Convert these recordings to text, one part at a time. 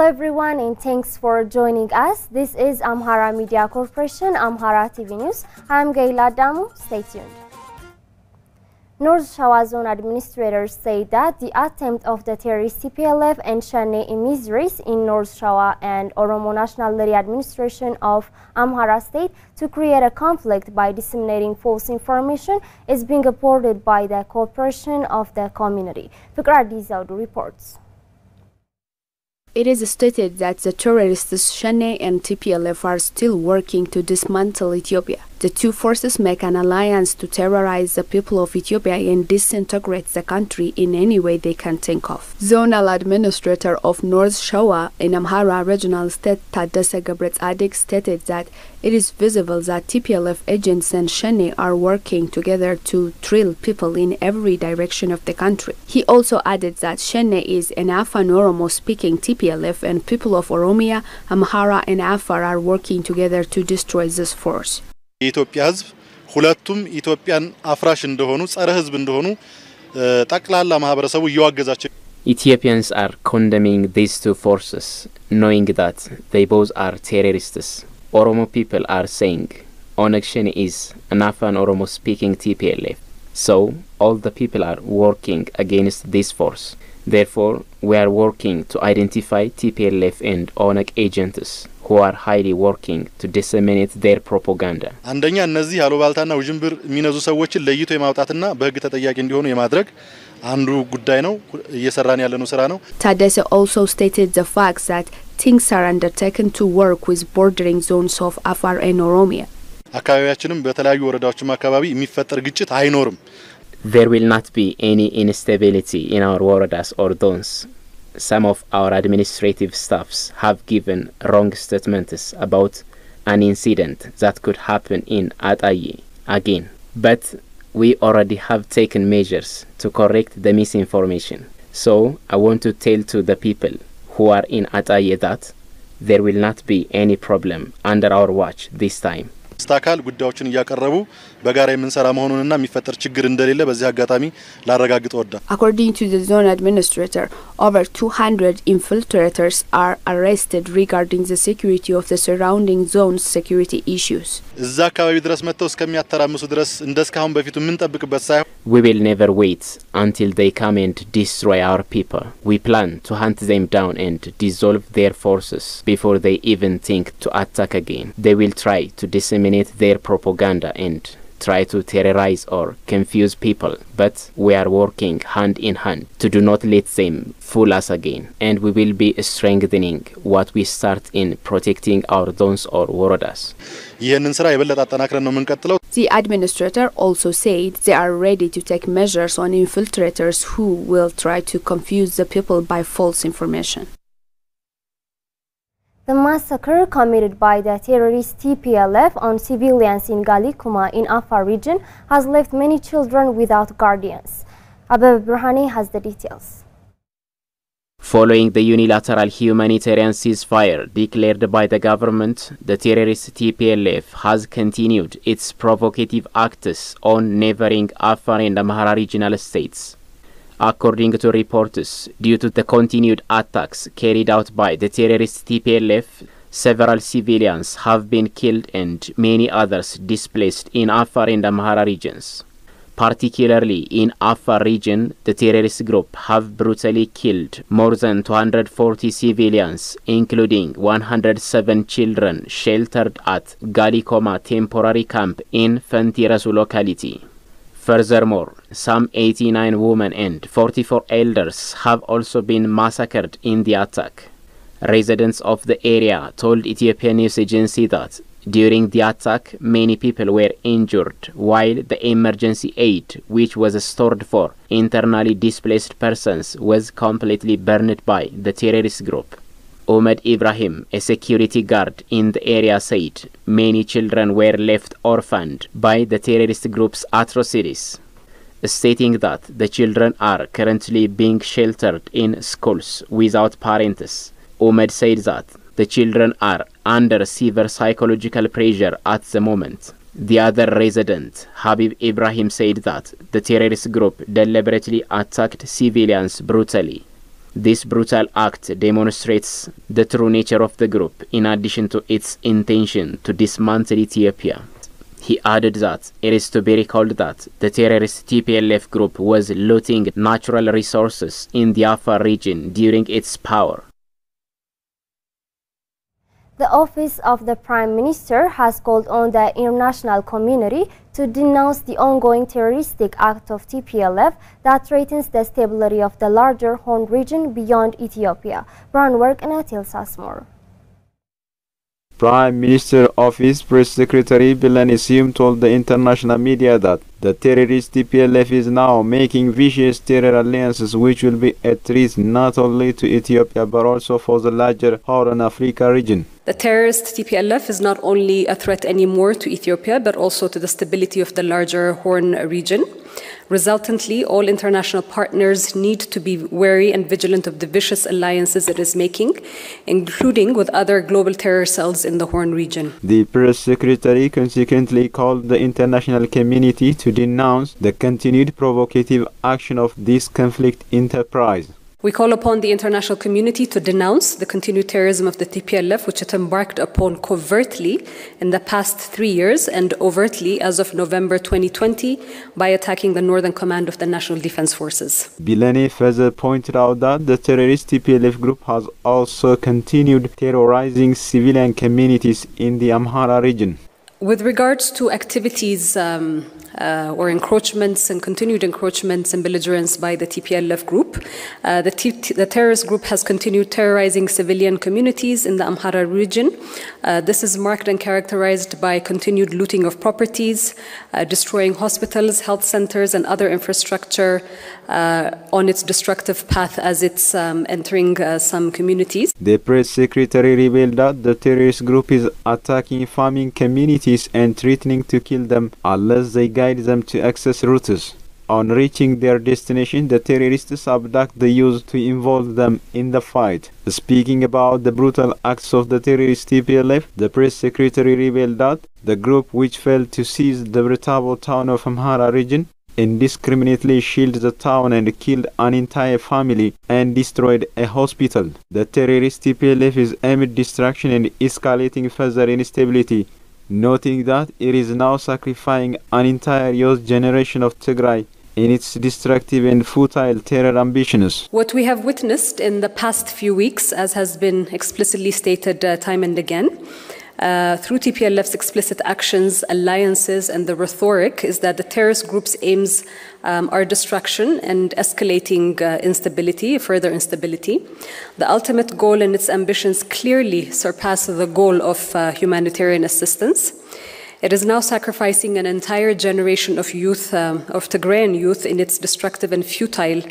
Hello everyone and thanks for joining us. This is Amhara Media Corporation, Amhara TV News. I'm Gaila Damu. Stay tuned. North Shawa Zone administrators say that the attempt of the terrorist TPLF and SHENE emissaries in North Shawa and Oromo National League Administration of Amhara State to create a conflict by disseminating false information is being aborted by the cooperation of the community. Fikra Dizaudu reports. It is stated that the terrorists SHENE and TPLF are still working to dismantle Ethiopia. The two forces make an alliance to terrorize the people of Ethiopia and disintegrate the country in any way they can think of. Zonal Administrator of North Shawa in Amhara Regional State Taddese Gebretzadek stated that it is visible that TPLF agents and SHENE are working together to drill people in every direction of the country. He also added that SHENE is an Afan Oromo speaking TPLF and people of Oromia, Amhara and Afar are working together to destroy this force. የኢትዮጵያ ህዝብ ሁለቱም ኢትዮጵያን አፍራሽ እንደሆኑ ጸረ ህዝብ እንደሆኑ ጠቅላላ ማህበረሰቡ እየዋገዛቸው Ethiopians are condemning these two forces knowing that they both are terrorists. Oromo people are saying SHENE is an Afan Oromo speaking TPLF. So all the people are working against this force. Therefore we are working to identify TPLF and ONG agents who are highly working to disseminate their propaganda. አንደኛ እነዚህ አሉባልታና ውጅንብር የሚነዙ ሰዎችን ለይቶ የማውጣትና በህግ ተጠያቂ እንዲሆኑ የማድረግ አንዱ ጉዳይ ነው እየሰራን ያለነው ስራ ነው. Taddese also stated the fact that things are undertaken to work with bordering zones of Afar and Oromia. አካባቢያችንም በተለያዩ ወረዳዎችም አካባቢ የሚፈጠር ግጭት አይኖርም. There will not be any instability in our waradas or zones. Some of our administrative staffs have given wrong statements about an incident that could happen in Ataye again. But we already have taken measures to correct the misinformation. So I want to tell to the people who are in Ataye that there will not be any problem under our watch this time. ስታካል ጉዳዮችን ያቀረቡ በጋራ የምንሰራ መሆኑንና የሚፈጠር ችግር እንደሌለ በዚህ አጋጣሚ ላረጋግጥ ወዳ. According to the zone administrator, over 200 infiltrators are arrested regarding the security of the surrounding zones security issues. እዛ አካባቢ ድረስ መጥተው እስከሚያተራምሱ ድረስ እንደስካሁን በፊቱ ምን ጠብቅበት ሳይሆን We will never wait until they come and destroy our people. We plan to hunt them down and dissolve their forces before they even think to attack again. They will try to disseminate their propaganda and try to terrorize or confuse people, but we are working hand in hand to do not let them fool us again, and we will be strengthening what we start in protecting our zones or waradas. ይሄንን ስራ የበለጠ አጠናክረን ነው የምንቀጥለው. The administrator also said they are ready to take measures on infiltrators who will try to confuse the people by false information. The massacre committed by the terrorist TPLF on civilians in GALICOMA in Afar region has left many children without guardians. Abebe Burhani has the details. Following the unilateral humanitarian ceasefire declared by the government, the terrorist TPLF has continued its provocative acts on neighboring Afar and Amhara regional states. According to reports, due to the continued attacks carried out by the terrorist TPLF, several civilians have been killed and many others displaced in Afar and Amhara regions. Particularly in Afar region, the terrorist group have brutally killed more than 240 civilians, including 107 children sheltered at GALICOMA temporary camp in Fantirasu locality. Furthermore, some 89 women and 44 elders have also been massacred in the attack. Residents of the area told Ethiopian news agency that during the attack, many people were injured, while the emergency aid, which was stored for internally displaced persons, was completely burned by the terrorist group. Ahmed Ibrahim, a security guard in the area, said many children were left orphaned by the terrorist group's atrocities, stating that the children are currently being sheltered in schools without parents. Ahmed said that the children are under severe psychological pressure at the moment. The other resident, Habib Ibrahim, said that the terrorist group deliberately attacked civilians brutally. This brutal act demonstrates the true nature of the group, in addition to its intention to dismantle Ethiopia. He added that it is to be recalled that the terrorist TPLF group was looting natural resources in the Afar region during its power. The Office of the Prime Minister has called on the international community to denounce the ongoing terroristic act of TPLF that threatens the stability of the larger Horn region beyond Ethiopia. Branwork Anatil Sasmore. Prime Minister Office Press Secretary Bilani Siyum told the international media that the terrorist TPLF is now making vicious terror alliances which will be a threat not only to Ethiopia but also for the larger Horn Africa region. The terrorist TPLF is not only a threat anymore to Ethiopia but also to the stability of the larger Horn region. Resultantly, all international partners need to be wary and vigilant of the vicious alliances it is making, including with other global terror cells in the Horn region. The press secretary consequently called the international community to denounce the continued provocative action of this conflict enterprise. We call upon the international community to denounce the continued terrorism of the TPLF, which it embarked upon covertly in the past 3 years and overtly as of November 2020 by attacking the Northern Command of the National Defense Forces. Bilani further pointed out that the terrorist TPLF group has also continued terrorizing civilian communities in the Amhara region. With regards to activities or encroachments and continued encroachments and belligerence by the TPLF group, the terrorist group has continued terrorizing civilian communities in the Amhara region. This is marked and characterized by continued looting of properties, destroying hospitals, health centers, and other infrastructure on its destructive path as it's entering some communities. The press secretary revealed that the terrorist group is attacking farming communities and threatening to kill them unless they guide them to access routes. On reaching their destination, the terrorists abduct the youth to involve them in the fight. Speaking about the brutal acts of the terrorist TPLF, the press secretary revealed that the group, which failed to seize the Bretabo town of Amhara region, indiscriminately shelled the town and killed an entire family and destroyed a hospital. The terrorist TPLF is amid destruction and escalating further instability, noting that it is now sacrificing an entire youth generation of Tigray in its destructive and futile terror ambitions. What we have witnessed in the past few weeks, as has been explicitly stated time and again, through TPLF's explicit actions, alliances, and the rhetoric, is that the terrorist group's aims are destruction and escalating instability, further instability. The ultimate goal and its ambitions clearly surpass the goal of humanitarian assistance. It is now sacrificing an entire generation of youth, of Tigrayan youth, in its destructive and futile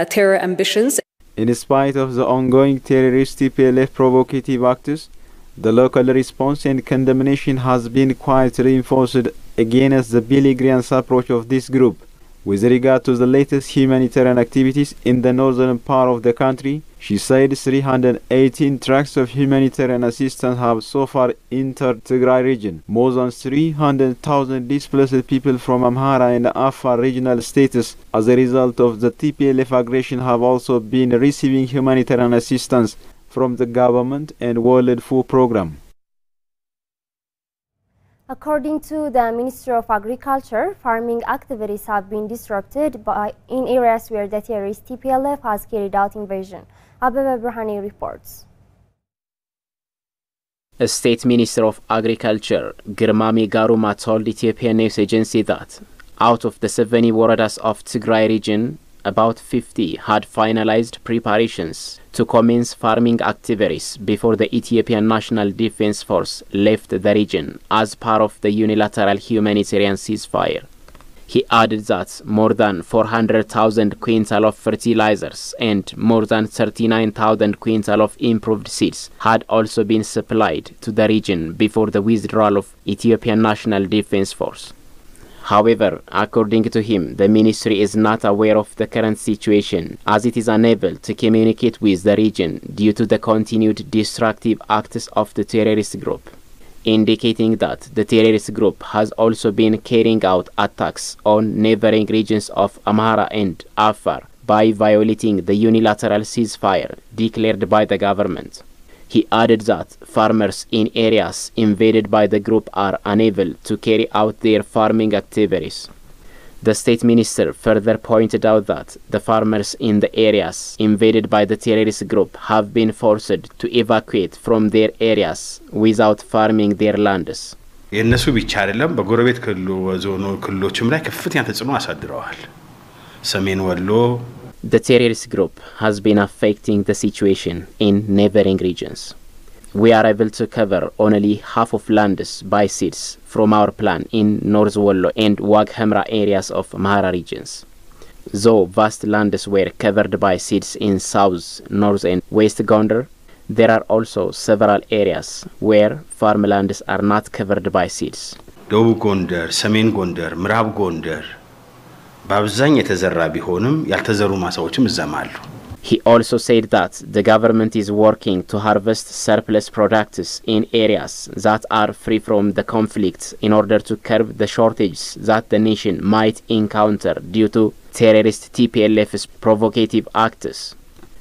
terror ambitions. In spite of the ongoing terrorist TPLF provocative acts, the local response and condemnation has been quite reinforced against the belligerent approach of this group. With regard to the latest humanitarian activities in the northern part of the country, she said 318 trucks of humanitarian assistance have so far entered Tigray region. More than 300,000 displaced people from Amhara and Afar regional states as a result of the TPLF aggression have also been receiving humanitarian assistance from the government and World Food Programme. According to the Ministry of Agriculture, farming activities have been disrupted in areas where the terrorist TPLF has carried out invasion. Abebe Burhani reports. A State Minister of Agriculture, Girmami Garuma, told Ethiopian News Agency that out of the 70 waradas of Tigray region, about 50 had finalized preparations to commence farming activities before the Ethiopian National Defense Force left the region as part of the unilateral humanitarian ceasefire. He added that more than 400,000 quintal of fertilizers and more than 39,000 quintal of improved seeds had also been supplied to the region before the withdrawal of Ethiopian National Defense Force. However, according to him, the ministry is not aware of the current situation as it is unable to communicate with the region due to the continued destructive acts of the terrorist group, indicating that the terrorist group has also been carrying out attacks on neighboring regions of Amhara and Afar by violating the unilateral ceasefire declared by the government. He added that farmers in areas invaded by the group are unable to carry out their farming activities. The state minister further pointed out that the farmers in the areas invaded by the terrorist group have been forced to evacuate from their areas without farming their lands. የነሱ ብቻ አይደለም በጎረቤት ክልሎችም ላይ ከፍተኛ ተጽዕኖ አሳድረዋል ሰሜን ወሎ The terrorist group has been affecting the situation in neighboring regions. We are able to cover only half of lands by seeds from our plan in North Wollo and Wag Hamra areas of Mahara regions. Though vast lands were covered by seeds in South, North and West Gondar, there are also several areas where farmlands are not covered by seeds. ደቡብ ጎንደር ሰሜን ጎንደር ምዕራብ ጎንደር በአብዛኛው የተዘራ ቢሆንም ያልተዘሩ ማሳዎችም እዛማሉ He also said that the government is working to harvest surplus products in areas that are free from the conflicts in order to curb the shortages that the nation might encounter due to terrorist TPLF's provocative acts.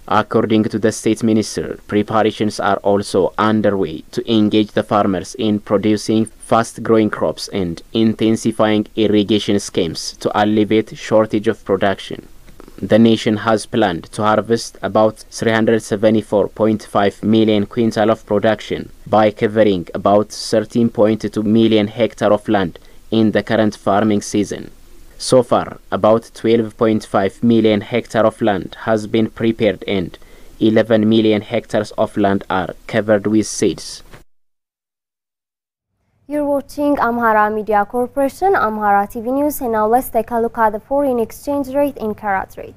According to the state minister, preparations are also underway to engage the farmers in producing fast-growing crops and intensifying irrigation schemes to alleviate shortage of production. The nation has planned to harvest about 374.5 million quintal of production by covering about 13.2 million hectare of land in the current farming season. So far, about 12.5 million hectare of land has been prepared and 11 million hectares of land are covered with seeds. You're watching Amhara Media Corporation, Amhara TV News, and now let's take a look at the foreign exchange rate in carat rate.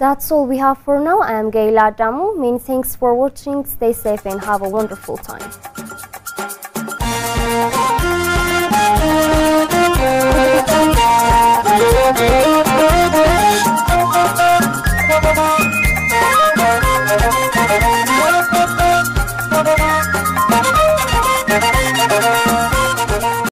That's all we have for now. I am Gaila Damu. Many thanks for watching. Stay safe and have a wonderful time.